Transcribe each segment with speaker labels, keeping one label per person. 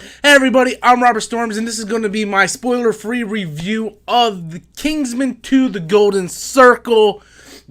Speaker 1: Hey everybody, I'm Robert Storms, and this is going to be my spoiler-free review of the Kingsman 2, The Golden Circle.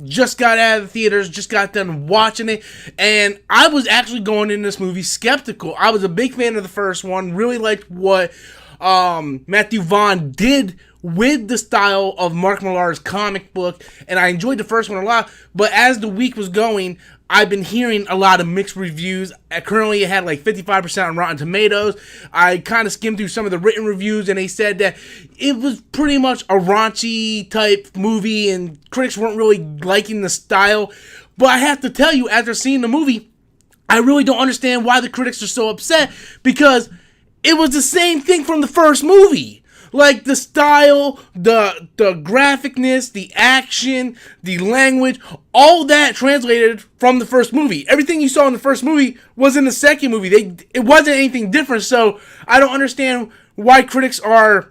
Speaker 1: Just got out of the theaters, just got done watching it, and I was actually going in this movie skeptical. I was a big fan of the first one, really liked what Matthew Vaughn did with the style of Mark Millar's comic book, and I enjoyed the first one a lot, but as the week was going, I've been hearing a lot of mixed reviews. Currently, it had like 55% on Rotten Tomatoes. I kind of skimmed through some of the written reviews, and they said that it was pretty much a raunchy type movie, and critics weren't really liking the style. But I have to tell you, after seeing the movie, I really don't understand why the critics are so upset, because it was the same thing from the first movie. Like, the style, the graphicness, the action, the language, all that translated from the first movie. Everything you saw in the first movie was in the second movie. It wasn't anything different, so I don't understand why critics are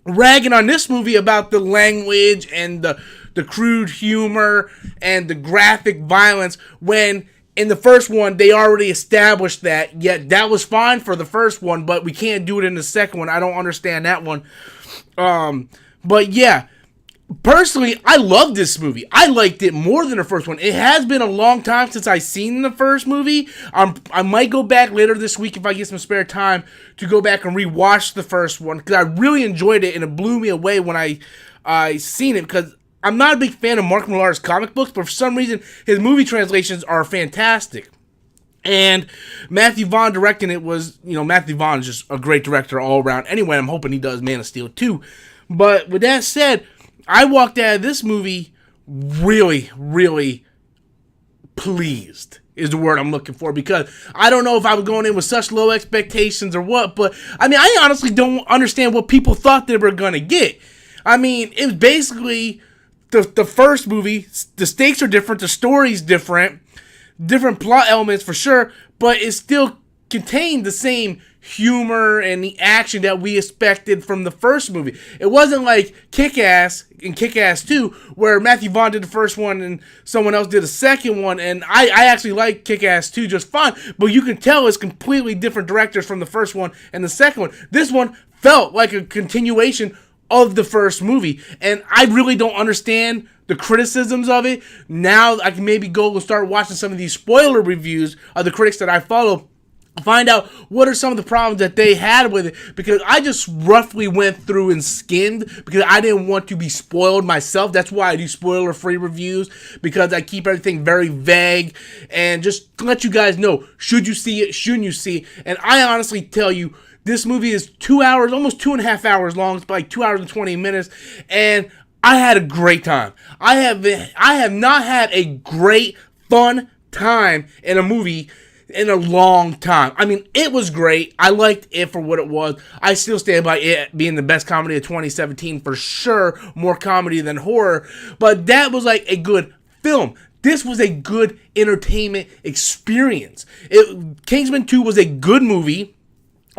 Speaker 1: ragging on this movie about the language and the crude humor and the graphic violence when in the first one, they already established that, yet that was fine for the first one, but we can't do it in the second one. I don't understand that one. But yeah, personally, I love this movie. I liked it more than the first one. It has been a long time since I've seen the first movie. I might go back later this week if I get some spare time to go back and rewatch the first one, because I really enjoyed it, and it blew me away when I seen it, because I'm not a big fan of Mark Millar's comic books, but for some reason, his movie translations are fantastic. And Matthew Vaughn directing it was, Matthew Vaughn is just a great director all around. Anyway, I'm hoping he does Man of Steel too. But with that said, I walked out of this movie really, really pleased is the word I'm looking for, because I don't know if I was going in with such low expectations or what, but I honestly don't understand what people thought they were going to get. It was basically the first movie. The stakes are different, the story's different plot elements for sure, but it still contained the same humor and the action that we expected from the first movie. It wasn't like Kick-Ass and Kick-Ass 2, where Matthew Vaughn did the first one and someone else did the second one, and I actually like Kick-Ass 2 just fine, but you can tell it's completely different directors from the first one and the second one. This one felt like a continuation of the first movie, and I really don't understand the criticisms of it. Now I can maybe go and start watching some of these spoiler reviews of the critics that I follow, find out what are some of the problems that they had with it, because I just roughly went through and skimmed, because I didn't want to be spoiled myself. That's why I do spoiler-free reviews, because I keep everything very vague, and just to let you guys know, should you see it, shouldn't you see it. And I honestly tell you, this movie is 2 hours, almost 2.5 hours long. It's like 2 hours and 20 minutes, and I had a great time. I have not had a great, fun time in a movie in a long time. It was great. I liked it for what it was. I still stand by it being the best comedy of 2017 for sure. More comedy than horror, but that was like a good film. This was a good entertainment experience. Kingsman 2 was a good movie.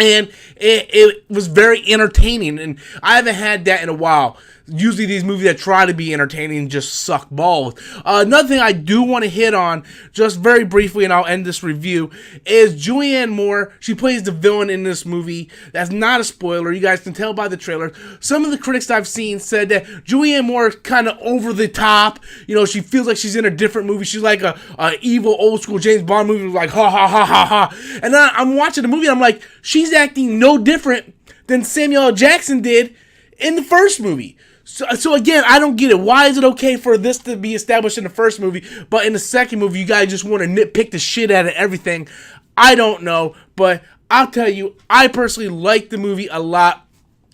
Speaker 1: And it was very entertaining, and I haven't had that in a while. Usually these movies that try to be entertaining just suck balls. Another thing I do want to hit on, just very briefly, and I'll end this review, is Julianne Moore. She plays the villain in this movie. That's not a spoiler. You guys can tell by the trailer. Some of the critics I've seen said that Julianne Moore is kind of over the top. She feels like she's in a different movie. She's like a evil, old-school James Bond movie, like, ha, ha, ha, ha, ha. And then I'm watching the movie, and I'm like, she's acting no different than Samuel L. Jackson did in the first movie. So again, I don't get it. Why is it okay for this to be established in the first movie, but in the second movie, you guys just want to nitpick the shit out of everything? I don't know, but I'll tell you, I personally like the movie a lot,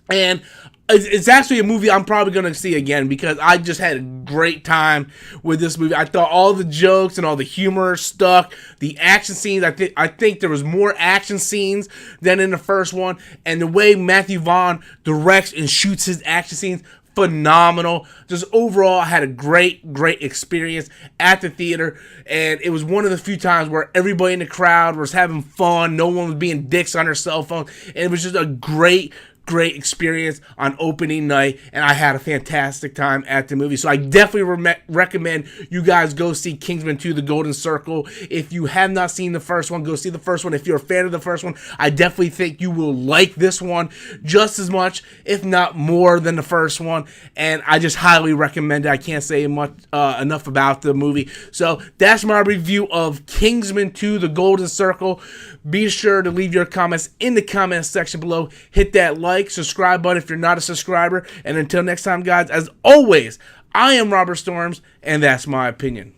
Speaker 1: and it's actually a movie I'm probably going to see again, because I just had a great time with this movie. I thought all the jokes and all the humor stuck. The action scenes, I think there was more action scenes than in the first one, and the way Matthew Vaughn directs and shoots his action scenes, phenomenal. Just overall, I had a great experience at the theater, and it was one of the few times where everybody in the crowd was having fun. No one was being dicks on their cell phone, and it was just a great great experience on opening night, and I had a fantastic time at the movie. So I definitely recommend you guys go see Kingsman 2: The Golden Circle. If you have not seen the first one, go see the first one. If you're a fan of the first one, I definitely think you will like this one just as much, if not more, than the first one. And I just highly recommend it. I can't say much enough about the movie. So that's my review of Kingsman 2: The Golden Circle. Be sure to leave your comments in the comment section below. Hit that like, subscribe button if you're not a subscriber. And until next time, guys, as always, I am Robert Storms, and that's my opinion.